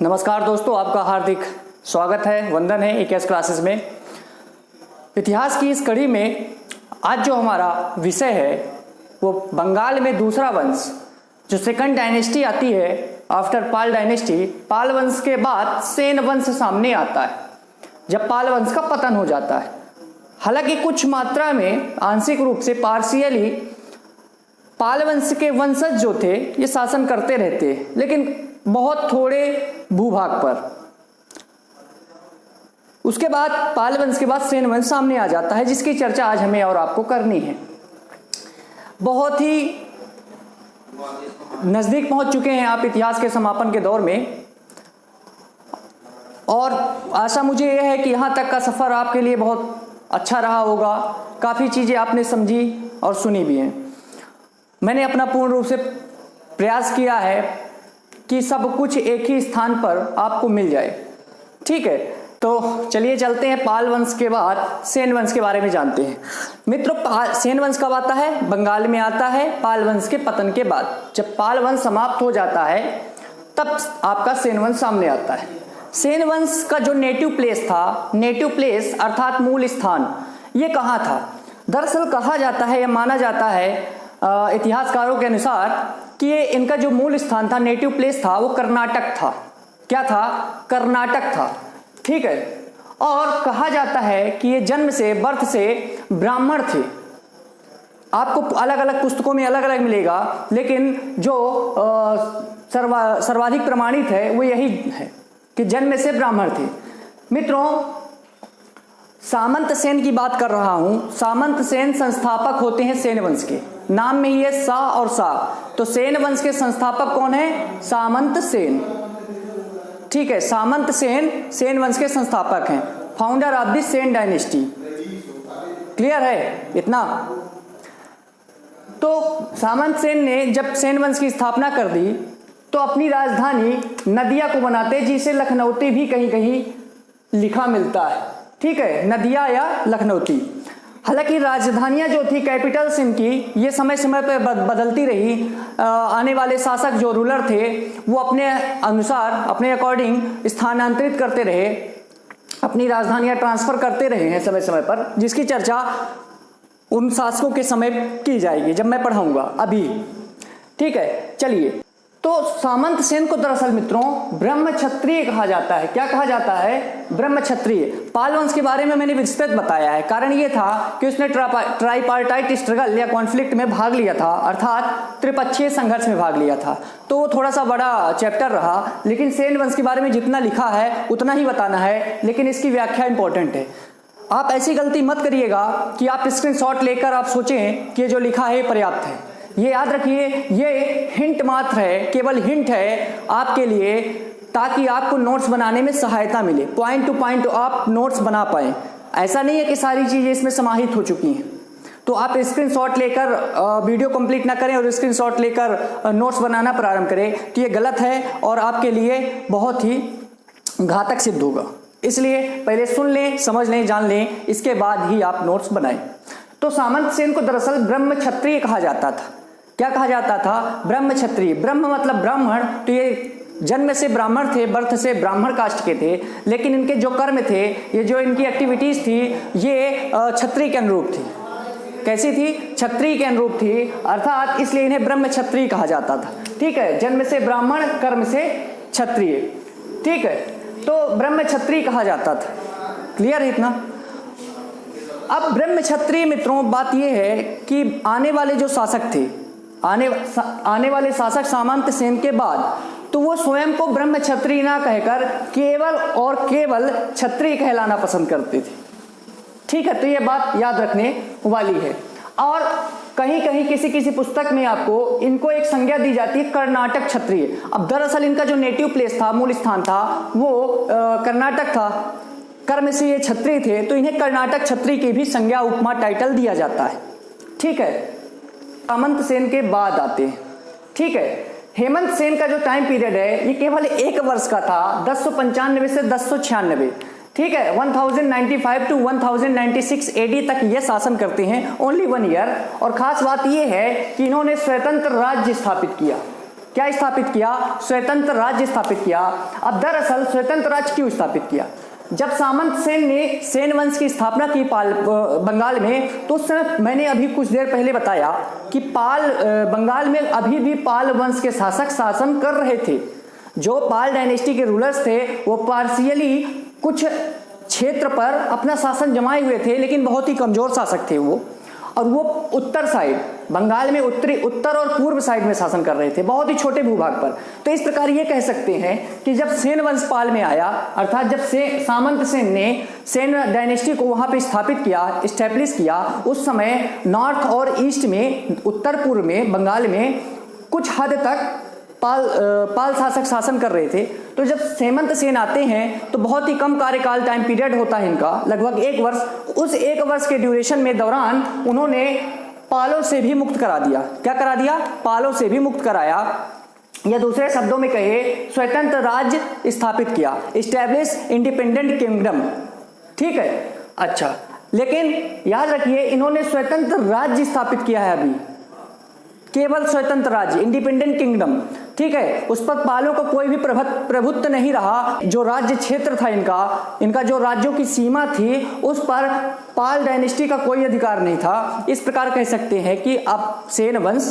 नमस्कार दोस्तों, आपका हार्दिक स्वागत है, वंदन है EKS क्लासेस में। इतिहास की इस कड़ी में आज जो हमारा विषय है वो बंगाल में दूसरा वंश, जो सेकंड डायनेस्टी आती है आफ्टर पाल डायनेस्टी। पाल वंश के बाद सेन वंश सामने आता है जब पाल वंश का पतन हो जाता है। हालांकि कुछ मात्रा में आंशिक रूप से पार्शियली पाल वंश के वंशज जो थे ये शासन करते रहते हैं, लेकिन बहुत थोड़े भूभाग पर। उसके बाद पाल वंश के बाद सेन वंश सामने आ जाता है, जिसकी चर्चा आज हमें और आपको करनी है। बहुत ही नजदीक पहुंच चुके हैं आप इतिहास के समापन के दौर में, और आशा मुझे यह है कि यहां तक का सफर आपके लिए बहुत अच्छा रहा होगा। काफी चीजें आपने समझी और सुनी भी हैं। मैंने अपना पूर्ण रूप से प्रयास किया है कि सब कुछ एक ही स्थान पर आपको मिल जाए। ठीक है, तो चलिए चलते हैं पाल वंश के बाद सेन वंश के बारे में जानते हैं। मित्रों, सेन वंश कब आता है? बंगाल में आता है पाल वंश के पतन के बाद। जब पाल वंश समाप्त हो जाता है तब आपका सेन वंश सामने आता है। सेन वंश का जो नेटिव प्लेस था, नेटिव प्लेस अर्थात मूल स्थान, ये कहाँ था? दरअसल कहा जाता है या माना जाता है इतिहासकारों के अनुसार कि ये इनका जो मूल स्थान था, नेटिव प्लेस था, वो कर्नाटक था। क्या था? कर्नाटक था। ठीक है, और कहा जाता है कि ये जन्म से, बर्थ से ब्राह्मण थे। आपको अलग अलग पुस्तकों में अलग अलग मिलेगा, लेकिन जो सर्वाधिक प्रमाणित है वो यही है कि जन्म से ब्राह्मण थे। मित्रों, सामंत सेन की बात कर रहा हूं। सामंत सेन संस्थापक होते हैं सेन वंश के। नाम में ही है सा और सा, तो सेन वंश के संस्थापक कौन है? सामंत सेन। ठीक है, सामंत सेन सेन वंश के संस्थापक हैं, founder of the Sen dynasty. Clear है इतना? तो सामंत सेन ने जब सेन वंश की स्थापना कर दी तो अपनी राजधानी नदिया को बनाते, जिसे लखनऊती भी कहीं कहीं लिखा मिलता है। ठीक है, नदिया या लखनऊती। हालांकि राजधानियां जो थी, कैपिटल्स इनकी, ये समय समय पर बदलती रही। आने वाले शासक जो रूलर थे वो अपने अनुसार, अपने अकॉर्डिंग स्थानांतरित करते रहे, अपनी राजधानियां ट्रांसफर करते रहे हैं समय समय पर, जिसकी चर्चा उन शासकों के समय की जाएगी जब मैं पढ़ाऊंगा अभी। ठीक है, चलिए। तो सामंत सेन को दरअसल मित्रों ब्रह्म क्षत्रिय कहा जाता है। क्या कहा जाता है? ब्रह्म क्षत्रिय। पाल वंश के बारे में मैंने विस्तृत बताया है। कारण ये था कि उसने ट्राइपार्टाइट स्ट्रगल या कॉन्फ्लिक्ट में भाग लिया था, अर्थात त्रिपक्षीय संघर्ष में भाग लिया था। तो वो थोड़ा सा बड़ा चैप्टर रहा, लेकिन सेन वंश के बारे में जितना लिखा है उतना ही बताना है, लेकिन इसकी व्याख्या इंपॉर्टेंट है। आप ऐसी गलती मत करिएगा कि आप स्क्रीनशॉट लेकर आप सोचें कि जो लिखा है पर्याप्त है। ये याद रखिए, ये हिंट मात्र है, केवल हिंट है आपके लिए, ताकि आपको नोट्स बनाने में सहायता मिले, पॉइंट टू पॉइंट आप नोट्स बना पाएं। ऐसा नहीं है कि सारी चीजें इसमें समाहित हो चुकी हैं। तो आप स्क्रीनशॉट लेकर वीडियो कंप्लीट ना करें और स्क्रीनशॉट लेकर नोट्स बनाना प्रारंभ करें, तो ये गलत है और आपके लिए बहुत ही घातक सिद्ध होगा। इसलिए पहले सुन लें, समझ लें, जान लें, इसके बाद ही आप नोट्स बनाएं। तो सामंत सेन को दरअसल ब्रह्म क्षत्रिय कहा जाता था। क्या कहा जाता था? ब्रह्म क्षत्रिय। ब्रह्म मतलब ब्राह्मण, तो ये जन्म से ब्राह्मण थे, बर्थ से ब्राह्मण कास्ट के थे, लेकिन इनके जो कर्म थे, ये जो इनकी एक्टिविटीज थी, ये क्षत्रिय के अनुरूप थी। कैसी थी? क्षत्रिय के अनुरूप थी, अर्थात इसलिए इन्हें ब्रह्म क्षत्रिय कहा जाता था। ठीक है, जन्म से ब्राह्मण, कर्म से क्षत्रिय। ठीक है, तो ब्रह्म क्षत्रिय कहा जाता था। क्लियर है इतना? अब ब्रह्म क्षत्रिय मित्रों, बात यह है कि आने वाले जो शासक थे, आने वाले शासक सामंत सेन के बाद, तो वो स्वयं को ब्रह्म क्षत्रिय ना कहकर केवल और केवल क्षत्रिय कहलाना पसंद करते थे। ठीक है, तो ये बात याद रखने वाली है। और कहीं कहीं किसी किसी पुस्तक में आपको इनको एक संज्ञा दी जाती है कर्नाटक क्षत्रिय। अब दरअसल इनका जो नेटिव प्लेस था, मूल स्थान था, वो कर्नाटक था। कर्म से ये क्षत्रिय थे, तो इन्हें कर्नाटक क्षत्रिय की भी संज्ञा, उपमा, टाइटल दिया जाता है। ठीक है, सामंत सेन के बाद आते हैं। ठीक है, हेमंत सेन का जो टाइम पीरियड है ये केवल 1 वर्ष का था, 1095 से 1096। ठीक है, 1095 टू 1096 AD तक ये शासन करते हैं, ओनली 1 ईयर। और खास बात ये है कि इन्होंने स्वतंत्र राज्य स्थापित किया। क्या स्थापित किया? स्वतंत्र राज्य स्थापित किया। अब दरअसल स्वतंत्र राज्य क्यों स्थापित किया? जब सामंत सेन ने सेन वंश की स्थापना की बंगाल में, तो उस समय मैंने अभी कुछ देर पहले बताया कि बंगाल में अभी भी पाल वंश के शासक शासन कर रहे थे। जो पाल डायनेस्टी के रूलर्स थे वो पार्शियली कुछ क्षेत्र पर अपना शासन जमाए हुए थे, लेकिन बहुत ही कमजोर शासक थे वो, और वो उत्तर साइड बंगाल में उत्तर और पूर्व साइड में शासन कर रहे थे, बहुत ही छोटे भूभाग पर। तो इस प्रकार ये कह सकते हैं कि जब सेन वंश पाल में आया, अर्थात जब सामंत सेन ने सेन डायनेस्टी को वहां पे स्थापित किया, इस्टेब्लिश किया, उस समय नॉर्थ और ईस्ट में, उत्तर पूर्व में, बंगाल में कुछ हद तक पाल शासक शासन कर रहे थे। तो जब हेमंत सेन आते हैं तो बहुत ही कम कार्यकाल टाइम पीरियड होता है इनका, लगभग 1 वर्ष। उस 1 वर्ष के ड्यूरेशन में दौरान उन्होंने पालों से भी मुक्त करा दिया। क्या करा दिया? पालों से भी मुक्त कराया, या दूसरे शब्दों में कहे स्वतंत्र राज्य स्थापित किया, इस्टेब्लिश इंडिपेंडेंट किंगडम। ठीक है, अच्छा, लेकिन याद रखिए इन्होंने स्वतंत्र राज्य स्थापित किया है अभी, केवल स्वतंत्र राज्य, इंडिपेंडेंट किंगडम। ठीक है, उस पर पालों का कोई भी प्रभुत्व नहीं रहा। जो राज्य क्षेत्र था इनका जो राज्यों की सीमा थी, उस पर पाल डायनेस्टी का कोई अधिकार नहीं था। इस प्रकार कह सकते हैं कि अब सेन वंश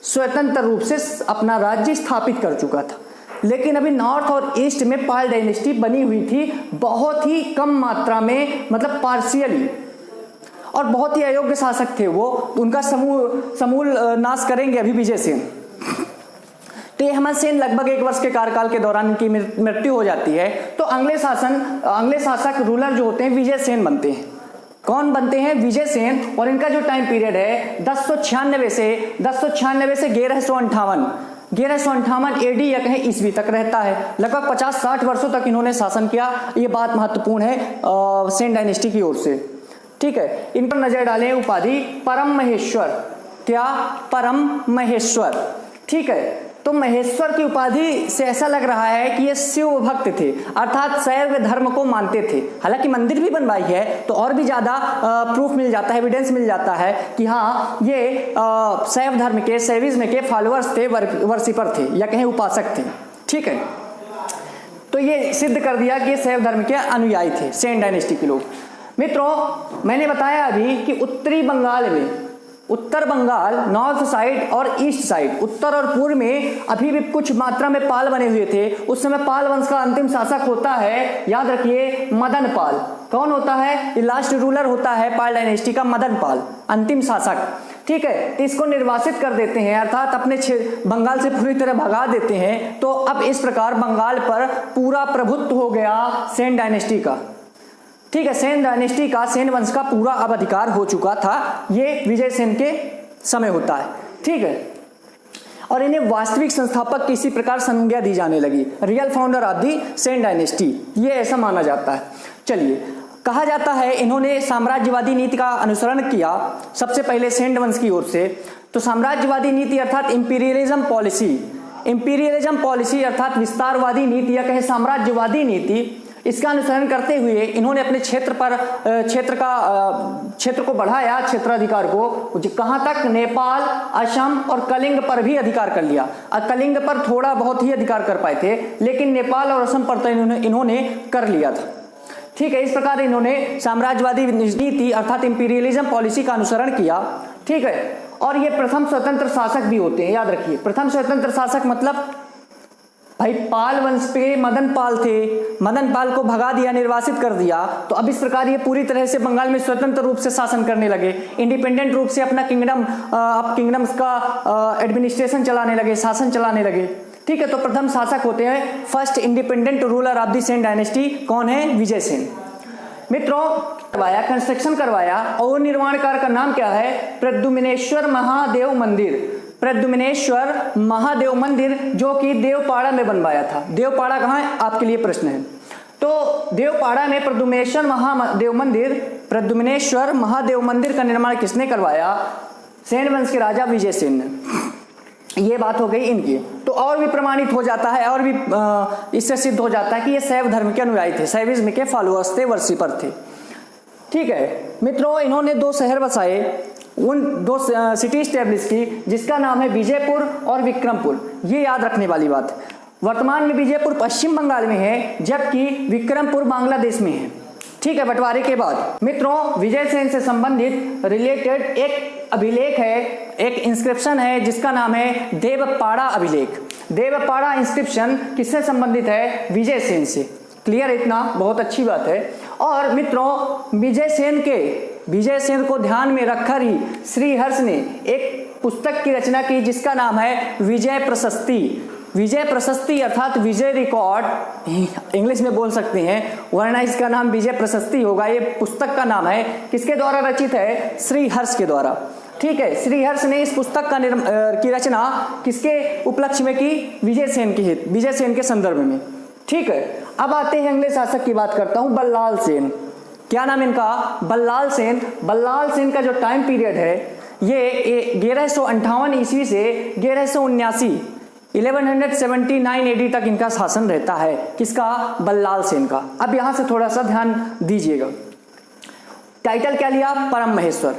स्वतंत्र रूप से अपना राज्य स्थापित कर चुका था, लेकिन अभी नॉर्थ और ईस्ट में पाल डायनेस्टी बनी हुई थी, बहुत ही कम मात्रा में, मतलब पार्शियली, और बहुत ही अयोग्य शासक थे वो। उनका समूल नाश करेंगे अभी विजय सेन। तो ये हेमंत सेन लगभग 1 वर्ष के कार्यकाल के दौरान इनकी मृत्यु हो जाती है। तो अगले शासक रूलर जो होते हैं विजय सेन बनते हैं। कौन बनते हैं? विजय सेन। और इनका जो टाइम पीरियड है 1096 से 1158 एडी या कहें ईस्वी तक रहता है। लगभग 50-60 वर्षों तक इन्होंने शासन किया। ये बात महत्वपूर्ण है सेन डायनेस्टी की ओर से। ठीक है, इन पर नजर डालें। उपाधि परम महेश्वर। क्या? परम महेश्वर। ठीक है, तो महेश्वर की उपाधि से ऐसा लग रहा है कि ये शिव भक्त थे, अर्थात शैव धर्म को मानते थे। हालांकि मंदिर भी बनवाई है तो और भी ज्यादा प्रूफ मिल जाता है, एविडेंस मिल जाता है कि हाँ ये शैव धर्म के, शैविज्म के फॉलोअर्स थे, वर्शिपर थे या कहें उपासक थे। ठीक है, तो ये सिद्ध कर दिया कि ये शैव धर्म के अनुयायी थे, सेन डायनेस्टी के लोग। मित्रों, मैंने बताया अभी कि उत्तरी बंगाल में, उत्तर बंगाल नॉर्थ साइड और ईस्ट साइड, उत्तर और पूर्व में अभी भी कुछ मात्रा में पाल बने हुए थे। उस समय पाल वंश का अंतिम शासक होता है, याद रखिए, मदन पाल। कौन होता है? लास्ट रूलर होता है पाल डायनेस्टी का मदन पाल, अंतिम शासक। ठीक है, तो इसको निर्वासित कर देते हैं, अर्थात अपने बंगाल से पूरी तरह भगा देते हैं। तो अब इस प्रकार बंगाल पर पूरा प्रभुत्व हो गया सेन डायनेस्टी का। ठीक है, सेन डायनेस्टी का, सेन वंश का पूरा अब अधिकार हो चुका था। ये विजय सेन के समय होता है। ठीक है, और इन्हें वास्तविक संस्थापक की इसी प्रकार संज्ञा दी जाने लगी, real founder of the Sen dynasty, ये ऐसा माना जाता है। चलिए, कहा जाता है इन्होंने साम्राज्यवादी नीति का अनुसरण किया सबसे पहले सेन वंश की ओर से। तो साम्राज्यवादी नीति अर्थात इंपीरियलिज्म पॉलिसी अर्थात विस्तारवादी नीति या कहे साम्राज्यवादी नीति, इसका अनुसरण करते हुए इन्होंने अपने क्षेत्र को बढ़ाया, क्षेत्राधिकार को। कहां तक? नेपाल, असम और कलिंग पर भी अधिकार कर लिया। कलिंग पर थोड़ा बहुत ही अधिकार कर पाए थे, लेकिन नेपाल और असम पर तो इन्होंने कर लिया था। ठीक है, इस प्रकार इन्होंने साम्राज्यवादी नीति अर्थात इंपीरियलिज्म पॉलिसी का अनुसरण किया। ठीक है, और ये प्रथम स्वतंत्र शासक भी होते हैं, याद रखिए। प्रथम स्वतंत्र शासक मतलब भाई पाल वंश पे मदन पाल थे, मदन पाल को भगा दिया, निर्वासित कर दिया। तो अब इस प्रकार ये पूरी तरह से बंगाल में स्वतंत्र रूप से शासन करने लगे, इंडिपेंडेंट रूप से अपना किंगडम्स का एडमिनिस्ट्रेशन चलाने लगे, शासन चलाने लगे। ठीक है, तो प्रथम शासक होते हैं first independent ruler of the Sen dynasty. कौन है? विजय सेन। मित्रों, कंस्ट्रक्शन करवाया और निर्माण कार्य का नाम क्या है? प्रद्युम्नेश्वर महादेव मंदिर। प्रद्युम्नेश्वर महादेव मंदिर, जो कि देवपाड़ा में बनवाया था। देवपाड़ा कहाँ है? आपके लिए प्रश्न है। तो देवपाड़ा में प्रद्युम्नेश्वर महादेव मंदिर का निर्माण किसने करवाया? सेन वंश के राजा विजय सेन ने। ये बात हो गई इनकी। तो और भी प्रमाणित हो जाता है, और भी इससे सिद्ध हो जाता है कि ये शैव धर्म के अनुयायी थे, शैविज्म के फॉलोअर्स थे, वर्शिपर थे। ठीक है मित्रों, इन्होंने 2 शहर बसाए, उन दो सिटी स्टैब्लिश की, जिसका नाम है विजयपुर और विक्रमपुर। ये याद रखने वाली बात है। वर्तमान में विजयपुर पश्चिम बंगाल में है, जबकि विक्रमपुर बांग्लादेश में है। ठीक है, बंटवारे के बाद मित्रों विजयसेन से संबंधित रिलेटेड एक अभिलेख है, एक इंस्क्रिप्शन है, जिसका नाम है देवपाड़ा अभिलेख। देवपाड़ा इंस्क्रिप्शन किससे संबंधित है? विजयसेन से। क्लियर, इतना बहुत अच्छी बात है। और मित्रों विजयसेन को ध्यान में रखकर ही श्रीहर्ष ने एक पुस्तक की रचना की, जिसका नाम है विजय प्रशस्ति। विजय प्रशस्ति अर्थात विजय रिकॉर्ड, इंग्लिश में बोल सकते हैं, वरना इसका नाम विजय प्रशस्ति होगा। ये पुस्तक का नाम है, किसके द्वारा रचित है? श्रीहर्ष के द्वारा। ठीक है, श्रीहर्ष ने इस पुस्तक की रचना किसके उपलक्ष्य में की? विजयसेन के संदर्भ में। ठीक है, अब आते हैं अगले शासक की बात करता हूं, बल्लाल सेन। क्या नाम इनका? बल्लाल सेन। बल्लाल सेन का जो टाइम पीरियड है ये 1158 ईस्वी से 1179 1179 एडी तक इनका शासन रहता है। किसका? बल्लाल सेन का। अब यहां से थोड़ा सा ध्यान दीजिएगा। टाइटल क्या लिया? परम महेश्वर।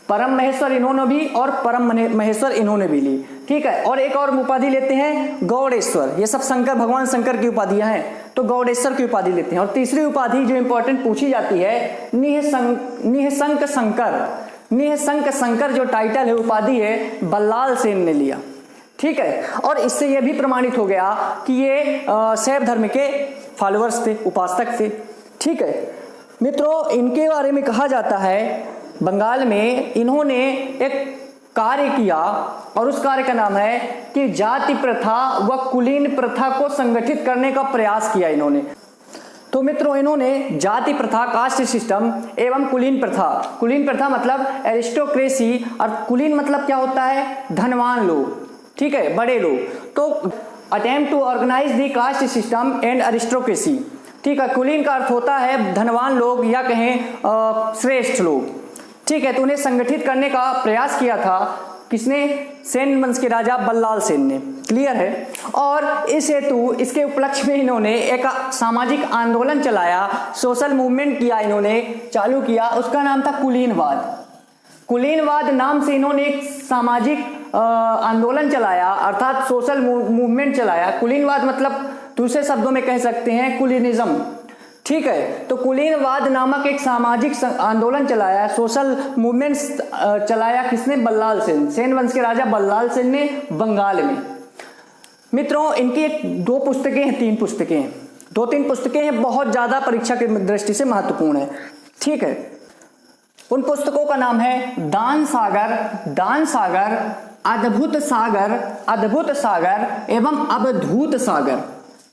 परम महेश्वर इन्होंने भी और परम महेश्वर इन्होंने भी ली। ठीक है, और एक और उपाधि लेते हैं गौड़ेश्वर। ये सब भगवान शंकर की उपाधियां हैं, तो गौड़ेश्वर की उपाधि लेते हैं। और तीसरी उपाधि जो इंपॉर्टेंट पूछी जाती है, निःशंक शंकर। निःशंक शंकर जो टाइटल है, उपाधि है, बल्लाल सेन ने लिया। ठीक है, और इससे यह भी प्रमाणित हो गया कि ये शैव धर्म के फॉलोअर्स थे, उपासक थे। ठीक है मित्रों, इनके बारे में कहा जाता है बंगाल में इन्होंने एक कार्य किया, और उस कार्य का नाम है कि जाति प्रथा व कुलीन प्रथा को संगठित करने का प्रयास किया इन्होंने। तो मित्रों, इन्होंने जाति प्रथा, कास्ट सिस्टम एवं कुलीन प्रथा मतलब एरिस्टोक्रेसी, और कुलीन मतलब क्या होता है? धनवान लोग। ठीक है, बड़े लोग। तो attempt to organise the caste system and aristocracy. ठीक है, कुलीन का अर्थ होता है धनवान लोग या कहें श्रेष्ठ लोग। ठीक है, तो उन्हें संगठित करने का प्रयास किया था किसने? सेन वंश के राजा बल्लाल सेन ने। क्लियर है। और इस हेतु इसके उपलक्ष्य में इन्होंने एक सामाजिक आंदोलन चलाया, सोशल मूवमेंट किया, इन्होंने चालू किया। उसका नाम था कुलीनवाद। कुलीनवाद नाम से इन्होंने एक सामाजिक आंदोलन चलाया, अर्थात सोशल मूवमेंट चलाया। कुलीनवाद मतलब दूसरे शब्दों में कह सकते हैं कुलीनिज्म। ठीक है, तो कुलीनवाद नामक एक सामाजिक आंदोलन चलाया, सोशल मूवमेंट चलाया। किसने? बल्लाल सेन। सेन वंश के राजा बल्लाल सेन ने बंगाल में। मित्रों, इनकी एक 2 पुस्तकें हैं, 3 पुस्तकें हैं, 2-3 पुस्तकें हैं, बहुत ज्यादा परीक्षा की दृष्टि से महत्वपूर्ण है। ठीक है, उन पुस्तकों का नाम है दान सागर, अद्भुत सागर एवं अवधूत सागर।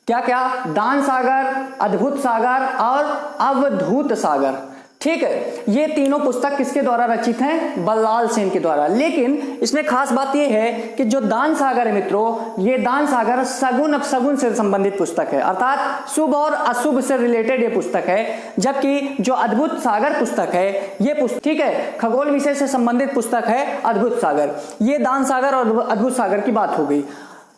क्या क्या? दान सागर, अद्भुत सागर और अवधूत सागर। ठीक है, ये तीनों पुस्तक किसके द्वारा रचित हैं? बल्लाल सेन के द्वारा। लेकिन इसमें खास बात यह है कि जो दान सागर है मित्रों, ये दान सागर सगुन अपशगुन से संबंधित पुस्तक है, अर्थात शुभ और अशुभ से रिलेटेड ये पुस्तक है। जबकि जो अद्भुत सागर पुस्तक है, ये पुस्तक, ठीक है, खगोल विषय से संबंधित पुस्तक है अद्भुत सागर। ये दान सागर और अद्भुत सागर की बात हो गई।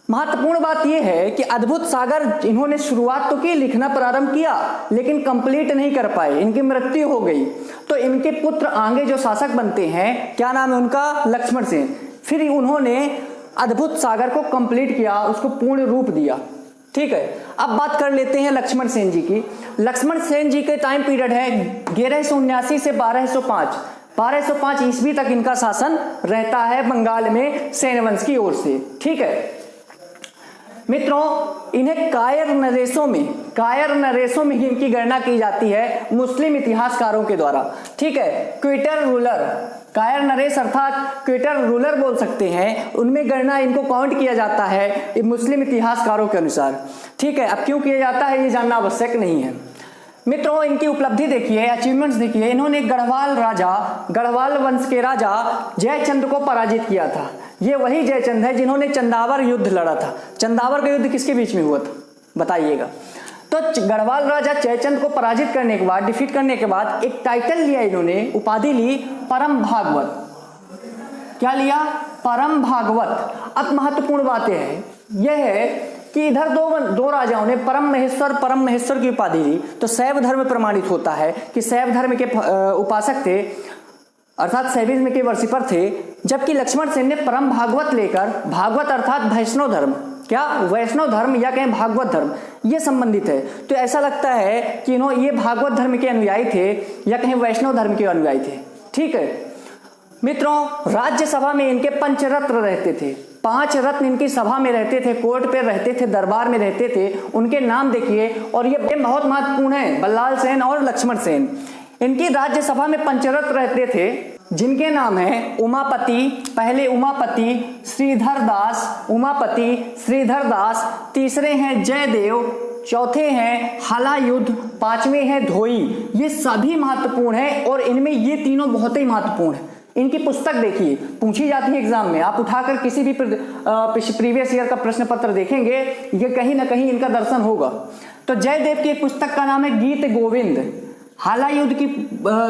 महत्वपूर्ण बात यह है कि अद्भुत सागर इन्होंने शुरुआत तो की, लिखना प्रारंभ किया, लेकिन कंप्लीट नहीं कर पाए, इनकी मृत्यु हो गई। तो इनके पुत्र आगे जो शासक बनते हैं, क्या नाम है उनका? लक्ष्मण सेन। फिर उन्होंने अद्भुत सागर को कंप्लीट किया, उसको पूर्ण रूप दिया। ठीक है, अब बात कर लेते हैं लक्ष्मण सेन जी की। लक्ष्मण सेन जी के टाइम पीरियड है 1179 से 1205। 1205 ईस्वी तक इनका शासन रहता है बंगाल में सेन वंश की ओर से। ठीक है मित्रों, इन्हें कायर नरेशों में ही इनकी गणना की जाती है मुस्लिम इतिहासकारों के द्वारा। ठीक है, क्विटर रूलर, कायर नरेश अर्थात क्विटर रूलर बोल सकते हैं, उनमें गणना इनको काउंट किया जाता है मुस्लिम इतिहासकारों के अनुसार। ठीक है, अब क्यों किया जाता है ये जानना आवश्यक नहीं है। मित्रों, इनकी उपलब्धि देखिए, अचीवमेंट्स देखिए। इन्होंने गढ़वाल वंश के राजा जयचंद को पराजित किया था। ये वही जयचंद है जिन्होंने चंदावर युद्ध लड़ा था। चंदावर का युद्ध किसके बीच में हुआ था बताइएगा? तो गढ़वाल राजा जयचंद को पराजित करने के बाद, डिफीट करने के बाद एक टाइटल लिया इन्होंने, उपाधि ली परम भागवत। क्या लिया? परम भागवत। अब महत्वपूर्ण बात यह है कि इधर दो राजाओं ने परम महेश्वर की उपाधि ली। तो शैव धर्म प्रमाणित होता है कि शैव धर्म के उपासक थे। अर्थात शैविज्म के वर्षिपर थे, जबकि लक्ष्मण सेन ने परम भागवत लेकर, भागवत अर्थात वैष्णव धर्म, क्या वैष्णव धर्म या कहें भागवत धर्म, ये संबंधित है। तो ऐसा लगता है कि ये भागवत धर्म के अनुयायी थे या कहें वैष्णव धर्म के अनुयायी थे। ठीक है मित्रों, राज्यसभा में इनके पंचरत्न रहते थे, 5 रत्न इनकी सभा में रहते थे, कोर्ट पे रहते थे, दरबार में रहते थे। उनके नाम देखिए, और ये बहुत महत्वपूर्ण है, बल्लाल सेन और लक्ष्मण सेन। इनकी राज्यसभा में पंचरत्न रहते थे, जिनके नाम है उमापति, पहले उमापति श्रीधर दास, उमापति श्रीधर दास, तीसरे हैं जयदेव, चौथे हैं हलायुध, 5वें हैं धोई। ये सभी महत्वपूर्ण है और इनमें ये तीनों बहुत ही महत्वपूर्ण है। इनकी पुस्तक देखिए, पूछी जाती है एग्जाम में, आप उठाकर किसी भी प्रीवियस ईयर का प्रश्न पत्र देखेंगे, ये कहीं ना कहीं इनका दर्शन होगा। तो जयदेव की एक पुस्तक का नाम है गीत गोविंद, हलायुध की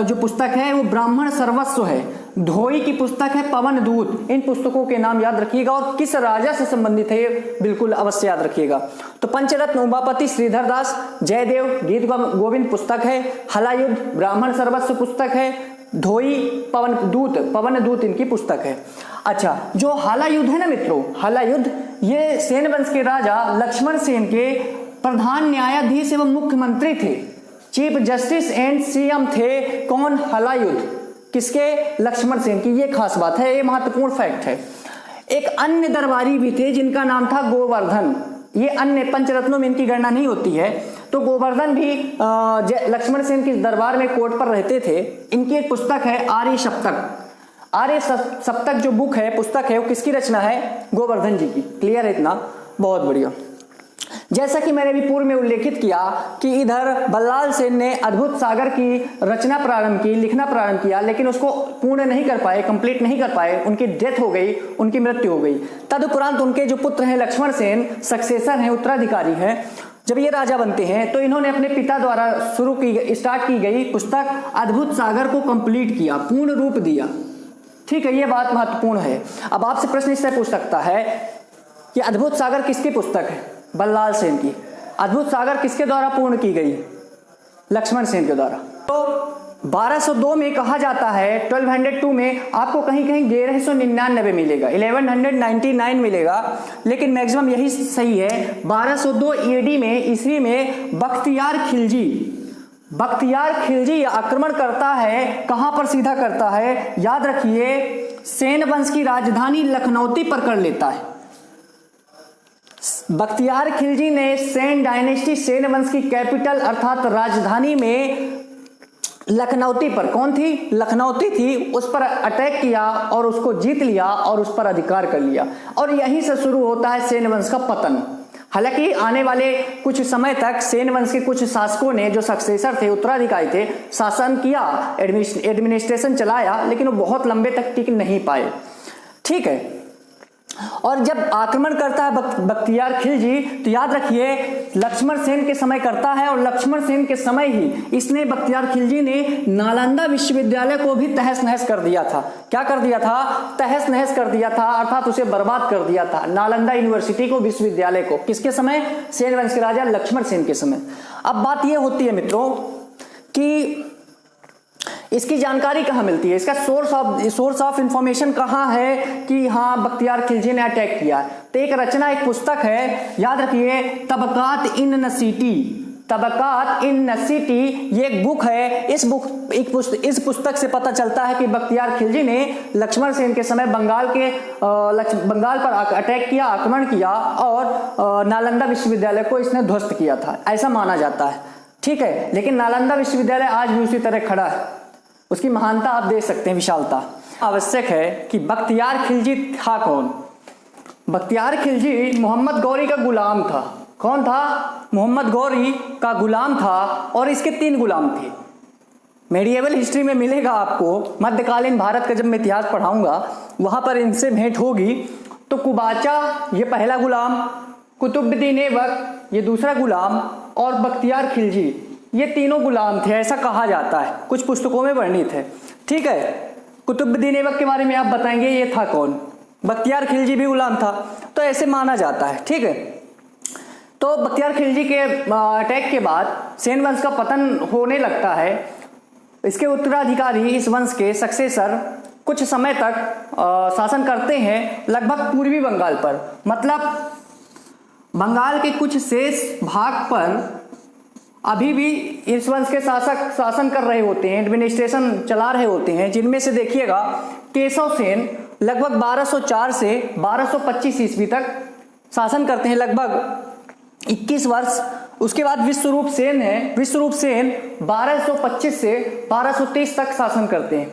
जो पुस्तक है वो ब्राह्मण सर्वस्व है, धोई की पुस्तक है पवन दूत। इन पुस्तकों के नाम याद रखिएगा और किस राजा से संबंधित है ये बिल्कुल अवश्य याद रखिएगा। तो पंचरत्न उमापति श्रीधर दास, जयदेव गीत गोविंद पुस्तक है, हलायुध ब्राह्मण सर्वस्व पुस्तक है, धोई पवन दूत इनकी पुस्तक है। अच्छा, जो हलायुध है ना मित्रों, हलायुध ये सेन वंश के राजा लक्ष्मण सेन के प्रधान न्यायाधीश एवं मुख्यमंत्री थे, चीफ जस्टिस एंड सीएम थे। कौन? हलायुध। किसके? लक्ष्मण सेन की। ये खास बात है, ये महत्वपूर्ण फैक्ट है। एक अन्य दरबारी भी थे जिनका नाम था गोवर्धन। ये अन्य पंचरत्नों में इनकी गणना नहीं होती है। तो गोवर्धन भी लक्ष्मण सेन के दरबार में कोर्ट पर रहते थे। इनकी एक पुस्तक है आर्य सप्तक। आर्य सप्तक जो बुक है, पुस्तक है, वो किसकी रचना है? गोवर्धन जी की। क्लियर है इतना? बहुत बढ़िया। जैसा कि मैंने भी पूर्व में उल्लेखित किया कि इधर बल्लाल सेन ने अद्भुत सागर की रचना प्रारंभ की, लिखना प्रारंभ किया, लेकिन उसको पूर्ण नहीं कर पाए, कंप्लीट नहीं कर पाए, उनकी डेथ हो गई, उनकी मृत्यु हो गई। तदुपरांत उनके जो पुत्र हैं लक्ष्मण सेन, सक्सेसर हैं, उत्तराधिकारी हैं, जब ये राजा बनते हैं तो इन्होंने अपने पिता द्वारा स्टार्ट की गई पुस्तक अद्भुत सागर को कंप्लीट किया, पूर्ण रूप दिया। ठीक है, ये बात महत्वपूर्ण है। अब आपसे प्रश्न इससे पूछ सकता है कि अद्भुत सागर किसकी पुस्तक है? बल्लाल सेन की। अद्भुत सागर किसके द्वारा पूर्ण की गई? लक्ष्मण सेन के द्वारा। तो 1202 में कहा जाता है, 1202 में आपको कहीं कहीं 1199 मिलेगा, 1199 मिलेगा, लेकिन मैक्सिमम यही सही है। 1202 ईडी में, ईस्वी में बख्तियार खिलजी आक्रमण करता है। कहां पर सीधा करता है? याद रखिए, सेन वंश की राजधानी लखनौती पर कर लेता है। बख्तियार खिलजी ने सेन डायनेस्टी, सेन वंश की कैपिटल अर्थात राजधानी में लखनौती पर, कौन थी? लखनौती थी, उस पर अटैक किया और उसको जीत लिया और उस पर अधिकार कर लिया। और यहीं से शुरू होता है सेन वंश का पतन। हालांकि आने वाले कुछ समय तक सेन वंश के कुछ शासकों ने, जो सक्सेसर थे, उत्तराधिकारी थे, शासन किया, एडमिनिस्ट्रेशन चलाया, लेकिन वो बहुत लंबे तक टिक नहीं पाए। ठीक है, और जब आक्रमण करता है बख्तियार खिलजी, तो याद रखिए लक्ष्मण सेन के समय करता है, और लक्ष्मण सेन के समय ही इसने, बख्तियार खिलजी ने नालंदा विश्वविद्यालय को भी तहस नहस कर दिया था। क्या कर दिया था? तहस नहस कर दिया था, अर्थात उसे बर्बाद कर दिया था, नालंदा यूनिवर्सिटी को, विश्वविद्यालय को। किसके समय? सेन वंश के राजा लक्ष्मण सेन के समय। अब बात यह होती है मित्रों कि इसकी जानकारी कहाँ मिलती है, इसका सोर्स ऑफ इंफॉर्मेशन कहाँ है कि हाँ बख्तियार खिलजी ने अटैक किया। तो एक रचना, एक पुस्तक है, याद रखिए, तबकात इन नसीटी, ये एक बुक है। इस पुस्तक से पता चलता है कि बख्तियार खिलजी ने लक्ष्मण सेन के समय बंगाल पर अटैक किया, आक्रमण किया, और नालंदा विश्वविद्यालय को इसने ध्वस्त किया था, ऐसा माना जाता है। ठीक है, लेकिन नालंदा विश्वविद्यालय आज भी उसी तरह खड़ा है। उसकी महानता आप देख सकते हैं, विशालता। आवश्यक है कि बख्तियार खिलजी था कौन? बख्तियार खिलजी मोहम्मद गौरी का गुलाम था। कौन था? मोहम्मद गौरी का गुलाम था, और इसके 3 गुलाम थे। मेडिएवल हिस्ट्री में मिलेगा आपको, मध्यकालीन भारत का जब मैं इतिहास पढ़ाऊंगा वहां पर इनसे भेंट होगी। तो कुबाचा ये पहला गुलाम, कुतुबुद्दीन ऐबक ये दूसरा गुलाम, और बख्तियार खिलजी ये तीनों गुलाम थे, ऐसा कहा जाता है, कुछ पुस्तकों में वर्णित है। ठीक है, कुतुबुद्दीन ऐबक के बारे में आप बताएंगे ये था कौन? बख्तियार खिलजी भी गुलाम था, तो ऐसे माना जाता है। ठीक है, तो बख्तियार खिलजी के अटैक के बाद सेन वंश का पतन होने लगता है। इसके उत्तराधिकारी इस वंश के सक्सेसर कुछ समय तक शासन करते हैं लगभग पूर्वी बंगाल पर। मतलब बंगाल के कुछ शेष भाग पर अभी भी इस वंश के शासक शासन कर रहे होते हैं, एडमिनिस्ट्रेशन चला रहे होते हैं, जिनमें से देखिएगा केशव सेन लगभग 1204 से 1225 ईस्वी तक शासन करते हैं, लगभग 21 वर्ष। उसके बाद विश्वरूप सेन है, विश्वरूप सेन 1225 से 1223 तक शासन करते हैं,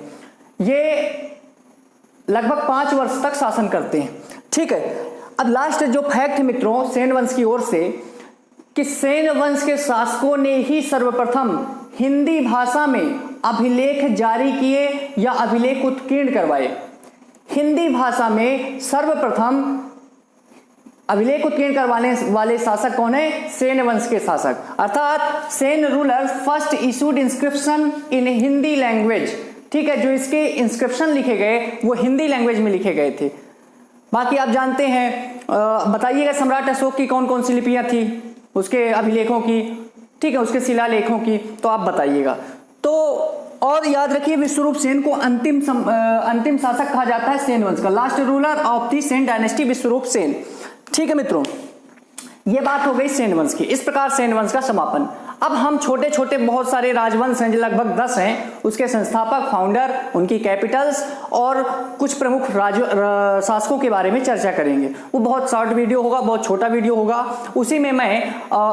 ये लगभग 5 वर्ष तक शासन करते हैं। ठीक है, अब लास्ट जो फैक्ट है मित्रों सेन वंश की ओर से, कि सेन वंश के शासकों ने ही सर्वप्रथम हिंदी भाषा में अभिलेख जारी किए या अभिलेख उत्कीर्ण करवाए। हिंदी भाषा में सर्वप्रथम अभिलेख उत्कीर्ण करवाने वाले शासक कौन है? सेन वंश के शासक, अर्थात Sen ruler first issued inscription इन हिंदी लैंग्वेज। ठीक है, जो इसके इंस्क्रिप्शन लिखे गए वो हिंदी लैंग्वेज में लिखे गए थे। बाकी आप जानते हैं, बताइएगा सम्राट अशोक की कौन कौन सी लिपियां थी, उसके अभिलेखों की, ठीक है, उसके शिलालेखों की, तो आप बताइएगा। तो और याद रखिए विश्वरूप सेन को अंतिम शासक कहा जाता है सेन वंश का, last ruler of the Sen dynasty Vishwarup Sen. ठीक है मित्रों, ये बात हो गई सेन वंश की। इस प्रकार सेन वंश का समापन। अब हम छोटे छोटे बहुत सारे राजवंश हैं, जो लगभग 10 हैं, उसके संस्थापक, फाउंडर, उनकी कैपिटल्स और कुछ प्रमुख शासकों के बारे में चर्चा करेंगे। वो बहुत शॉर्ट वीडियो होगा, बहुत छोटा वीडियो होगा। उसी में मैं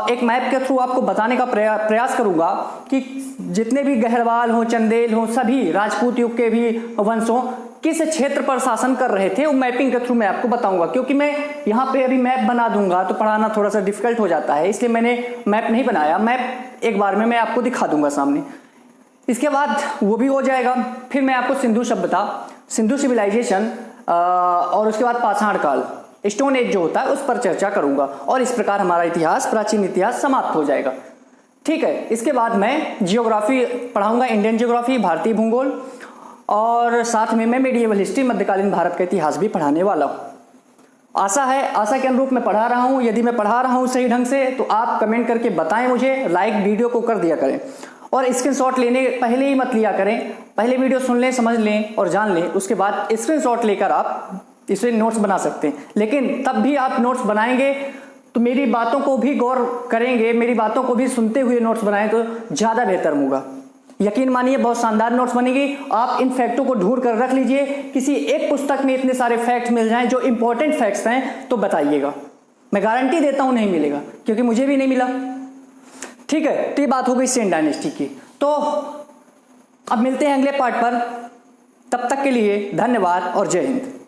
एक मैप के थ्रू आपको बताने का प्रयास करूंगा कि जितने भी गहरवाल हों, चंदेल हों, सभी राजपूत युग के भी वंशों किस क्षेत्र पर शासन कर रहे थे, वो मैपिंग के थ्रू मैं आपको बताऊंगा। क्योंकि मैं यहाँ पे अभी मैप बना दूंगा तो पढ़ाना थोड़ा सा डिफिकल्ट हो जाता है, इसलिए मैंने मैप नहीं बनाया। मैप एक बार में मैं आपको दिखा दूंगा सामने, इसके बाद वो भी हो जाएगा। फिर मैं आपको सिंधु सभ्यता, सिंधु सिविलाइजेशन और उसके बाद पाषाण काल, स्टोन एज जो होता है, उस पर चर्चा करूंगा। और इस प्रकार हमारा इतिहास, प्राचीन इतिहास समाप्त हो जाएगा। ठीक है, इसके बाद मैं जियोग्राफी पढ़ाऊंगा, इंडियन जियोग्राफी, भारतीय भूगोल, और साथ में मैं मेडिएवल हिस्ट्री, मध्यकालीन भारत का इतिहास भी पढ़ाने वाला हूँ। आशा है, आशा के अनुरूप मैं पढ़ा रहा हूँ। यदि मैं पढ़ा रहा हूँ सही ढंग से तो आप कमेंट करके बताएं मुझे, लाइक वीडियो को कर दिया करें, और स्क्रीनशॉट लेने पहले ही मत लिया करें। पहले वीडियो सुन लें, समझ लें और जान लें, उसके बाद स्क्रीनशॉट लेकर आप इसे नोट्स बना सकते हैं। लेकिन तब भी आप नोट्स बनाएंगे तो मेरी बातों को भी गौर करेंगे, मेरी बातों को भी सुनते हुए नोट्स बनाएं तो ज़्यादा बेहतर होगा। यकीन मानिए बहुत शानदार नोट्स बनेगी। आप इन फैक्टों को ढूंढ कर रख लीजिए, किसी एक पुस्तक में इतने सारे फैक्ट मिल जाएं जो इंपॉर्टेंट फैक्ट्स हैं तो बताइएगा। मैं गारंटी देता हूं नहीं मिलेगा, क्योंकि मुझे भी नहीं मिला। ठीक है, तो ये बात हो गई सेन डायनेस्टी की। तो अब मिलते हैं अगले पार्ट पर, तब तक के लिए धन्यवाद और जय हिंद।